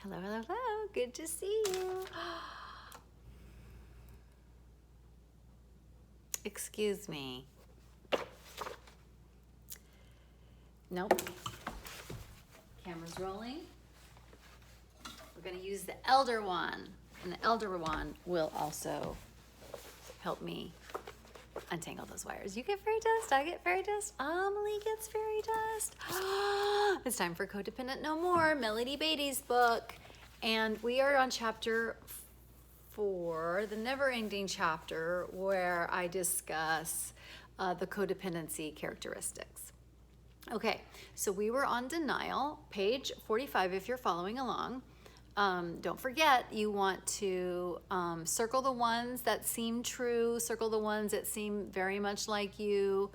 Hello, hello, hello. Good to see you. Excuse me. Nope. Camera's rolling. We're going to use the elder wand, and the elder wand will also help me untangle those wires. You get fairy dust, I get fairy dust, Amelie gets fairy dust. It's time for Codependent No More, Melody Beatty's book. And we are on chapter 4, the never-ending chapter, where I discuss the codependency characteristics. Okay, so we were on denial, page 45 if you're following along. Don't forget, you want to circle the ones that seem true, circle the ones that seem very much like you,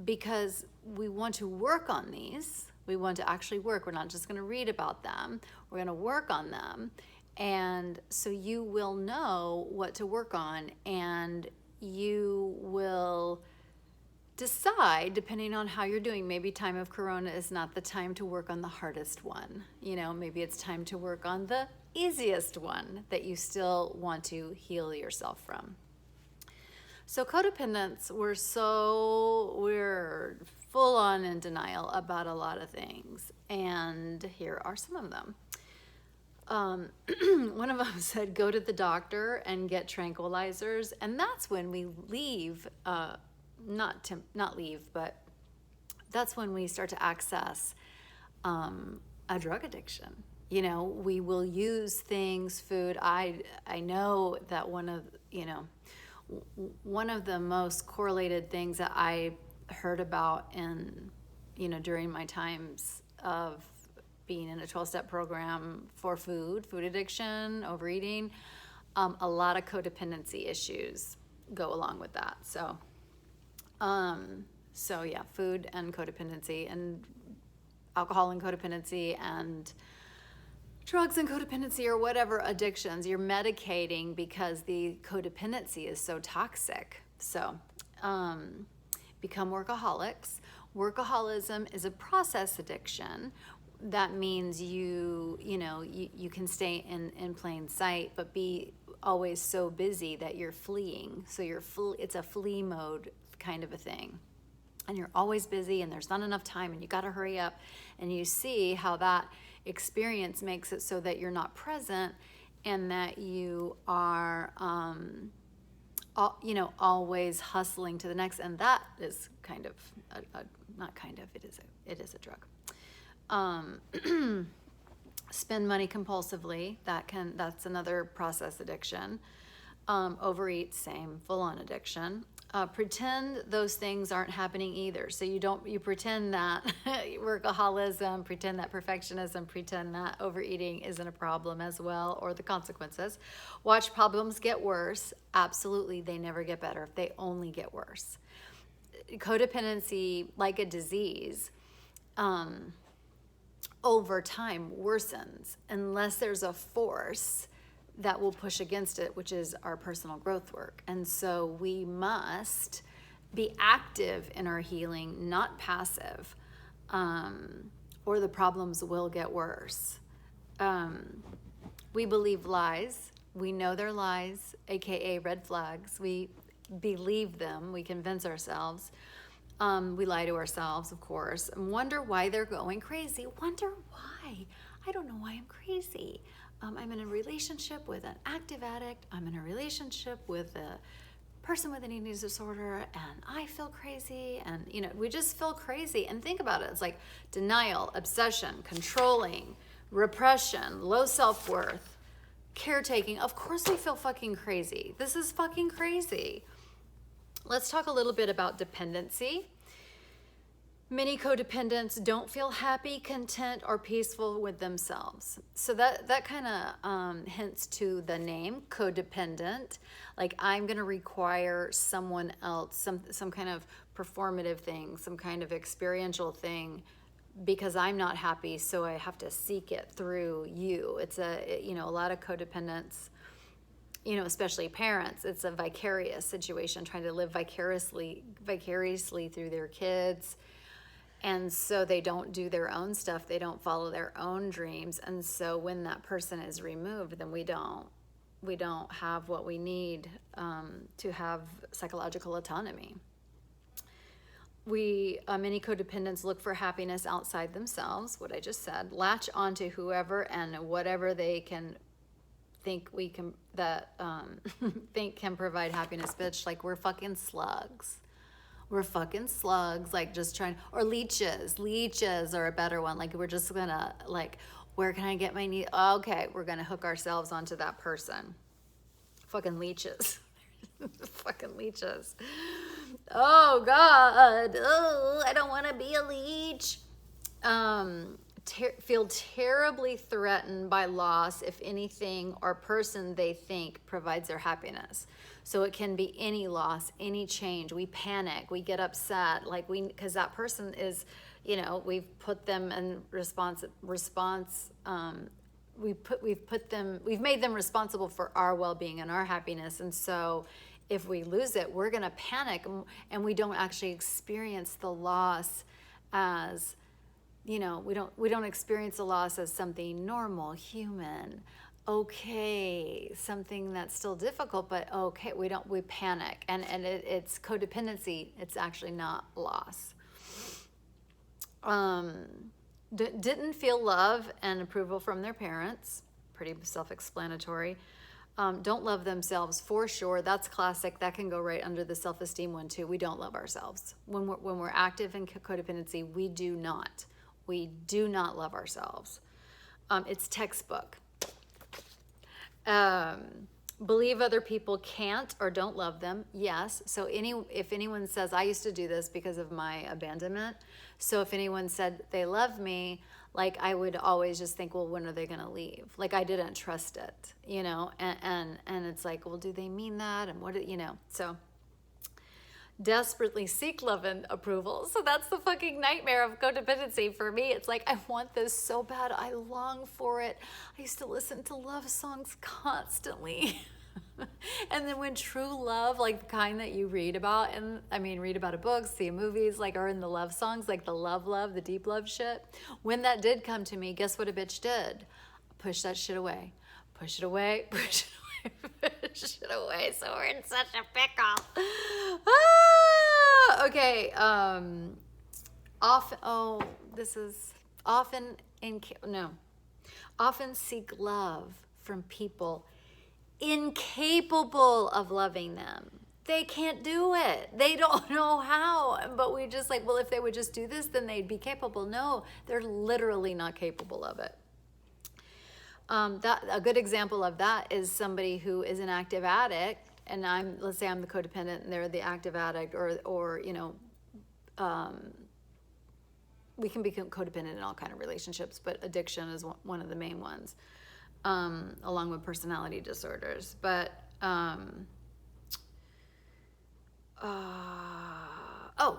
because we want to work on these. We want to actually work. We're not just going to read about them. We're going to work on them. And so you will know what to work on, and you will decide, depending on how you're doing. Maybe time of corona is not the time to work on the hardest one. You know, maybe it's time to work on the easiest one that you still want to heal yourself from. So codependents, we're full on in denial about a lot of things. And here are some of them. One of them said, go to the doctor and get tranquilizers. And that's when we leave, not leave, but that's when we start to access a drug addiction. You know, we will use things, food. I know that one of the most correlated things that I heard about in, during my times of being in a 12-step program for food addiction, overeating, a lot of codependency issues go along with that. So yeah, food and codependency, and alcohol and codependency, and drugs and codependency, or whatever addictions you're medicating because the codependency is so toxic. So become workaholics. Workaholism is a process addiction. That means you can stay in plain sight, but be always so busy that you're fleeing. So it's a flee mode kind of a thing. And you're always busy, and there's not enough time, and you got to hurry up. And you see how that experience makes it so that you're not present, and that you are, always hustling to the next. And that is kind of, it is a drug. Spend money compulsively. That's another process addiction. Overeat, same, full-on addiction. Pretend those things aren't happening either. So you pretend that workaholism, pretend that perfectionism, pretend that overeating isn't a problem as well, or the consequences. Watch problems get worse. Absolutely, they never get better. They only get worse. Codependency, like a disease, over time worsens unless there's a force that will push against it, which is our personal growth work. And so we must be active in our healing, not passive, or the problems will get worse. We believe lies. We know they're lies, aka red flags. We believe them. We convince ourselves. We lie to ourselves, of course, and wonder why they're going crazy. Wonder why. I don't know why I'm crazy. I'm in a relationship with an active addict. I'm in a relationship with a person with an eating disorder, and I feel crazy. And, we just feel crazy. And think about it. It's like denial, obsession, controlling, repression, low self-worth, caretaking. Of course we feel fucking crazy. This is fucking crazy. Let's talk a little bit about dependency. Many codependents don't feel happy, content, or peaceful with themselves. So that kind of hints to the name, codependent. Like, I'm going to require someone else, some kind of performative thing, some kind of experiential thing, because I'm not happy, so I have to seek it through you. It's a lot of codependents, especially parents, it's a vicarious situation, trying to live vicariously through their kids. And so they don't do their own stuff. They don't follow their own dreams. And so when that person is removed, then we don't have what we need to have psychological autonomy. Many codependents look for happiness outside themselves, what I just said, latch onto whoever and whatever they can think think can provide happiness, bitch. Like, we're fucking slugs. We're fucking slugs, like, just trying, or leeches. Leeches are a better one. Like, we're just gonna, like, where can I get my need? Okay, we're gonna hook ourselves onto that person. Fucking leeches. Fucking leeches. Oh God. Oh, I don't want to be a leech. Feel terribly threatened by loss if anything or person they think provides their happiness. So it can be any loss, any change. We panic, we get upset, like because that person is, we've put them in we've made them responsible for our well-being and our happiness. And so if we lose it, we're going to panic, and we don't actually experience the loss as, we don't experience the loss as something normal, human, okay, something that's still difficult, but okay, we panic. And it's codependency. It's actually not loss. Didn't feel love and approval from their parents. Pretty self-explanatory. Don't love themselves, for sure. That's classic. That can go right under the self-esteem one too. We don't love ourselves. When we're active in codependency, we do not love ourselves. It's textbook. Believe other people can't or don't love them. Yes. So if anyone says, I used to do this because of my abandonment. So if anyone said they love me, like, I would always just think, well, when are they going to leave? Like, I didn't trust it, and it's like, well, do they mean that? And what, so desperately seek love and approval. So that's the fucking nightmare of codependency for me. It's like, I want this so bad. I long for it. I used to listen to love songs constantly. And then when true love, like the kind that you read about, and read about in books, see in movies, like, are in the love songs, like the love, the deep love shit. When that did come to me, guess what a bitch did? Push that shit away. Push it away. Push it away. Push it away. So we're in such a pickle. Okay. Often seek love from people incapable of loving them. They can't do it. They don't know how. But we just like, well, if they would just do this, then they'd be capable. No, they're literally not capable of it. A good example of that is somebody who is an active addict, and let's say I'm the codependent and they're the active addict, or we can become codependent in all kind of relationships, but addiction is one of the main ones. Along with personality disorders. But,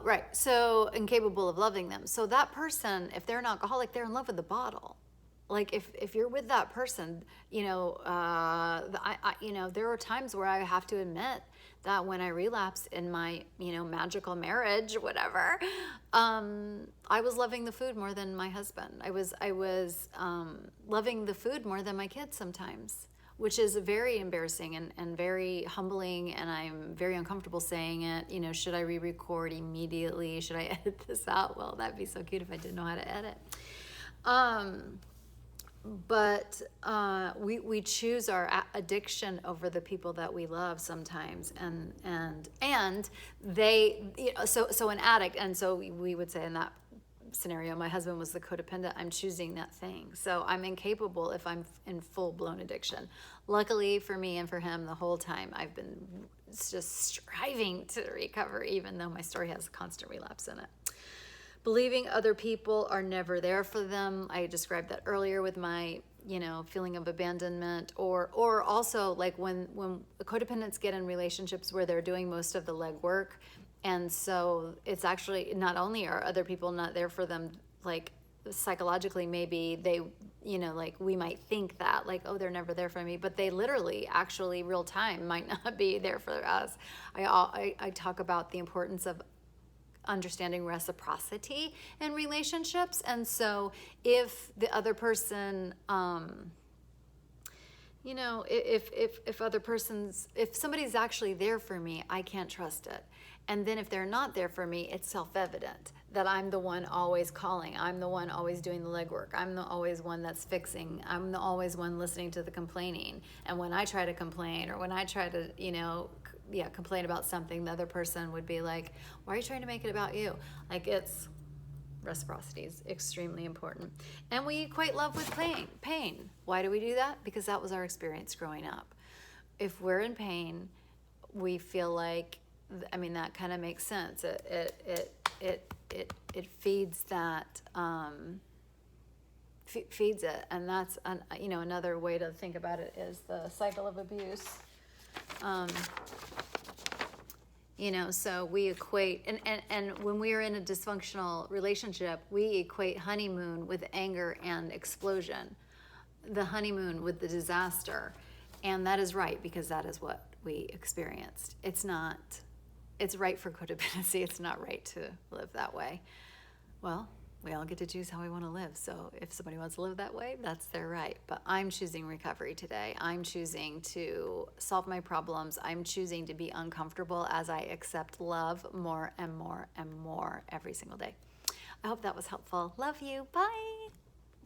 right. So incapable of loving them. So that person, if they're an alcoholic, they're in love with the bottle. Like, if you're with that person, there are times where I have to admit that when I relapsed in my, magical marriage, whatever, I was loving the food more than my husband. I was loving the food more than my kids sometimes, which is very embarrassing and very humbling, and I'm very uncomfortable saying it. Should I re-record immediately? Should I edit this out? Well, that'd be so cute if I didn't know how to edit. But we choose our addiction over the people that we love sometimes, and they, so an addict, and so we would say in that scenario, my husband was the codependent. I'm choosing that thing, so I'm incapable if I'm in full-blown addiction. Luckily for me and for him, the whole time I've been just striving to recover, even though my story has constant relapse in it. Believing other people are never there for them. I described that earlier with my, feeling of abandonment, or also like when codependents get in relationships where they're doing most of the legwork, and so it's actually not only are other people not there for them, like psychologically maybe they, like we might think that like, oh, they're never there for me, but they literally actually real time might not be there for us. I talk about the importance of understanding reciprocity in relationships. And so if the other person, you know, if somebody's actually there for me, I can't trust it. And then if they're not there for me, it's self-evident that I'm the one always calling. I'm the one always doing the legwork. I'm the always one that's fixing. I'm the always one listening to the complaining. And when I try to complain, or when I try to, you know, complain about something, the other person would be like, why are you trying to make it about you? Like, it's reciprocity is extremely important. And we equate love with pain. Why do we do that? Because that was our experience growing up. If we're in pain, we feel like, I mean, that kind of makes sense. It feeds that, feeds it. And that's, you know, another way to think about it is the cycle of abuse. You know, so we equate, and when we are in a dysfunctional relationship, we equate honeymoon with anger and explosion, the honeymoon with the disaster. And that is right, because that is what we experienced. It's right for codependency. It's not right to live that way. Well, we all get to choose how we want to live. So if somebody wants to live that way, that's their right. But I'm choosing recovery today. I'm choosing to solve my problems. I'm choosing to be uncomfortable as I accept love more and more and more every single day. I hope that was helpful. Love you. Bye.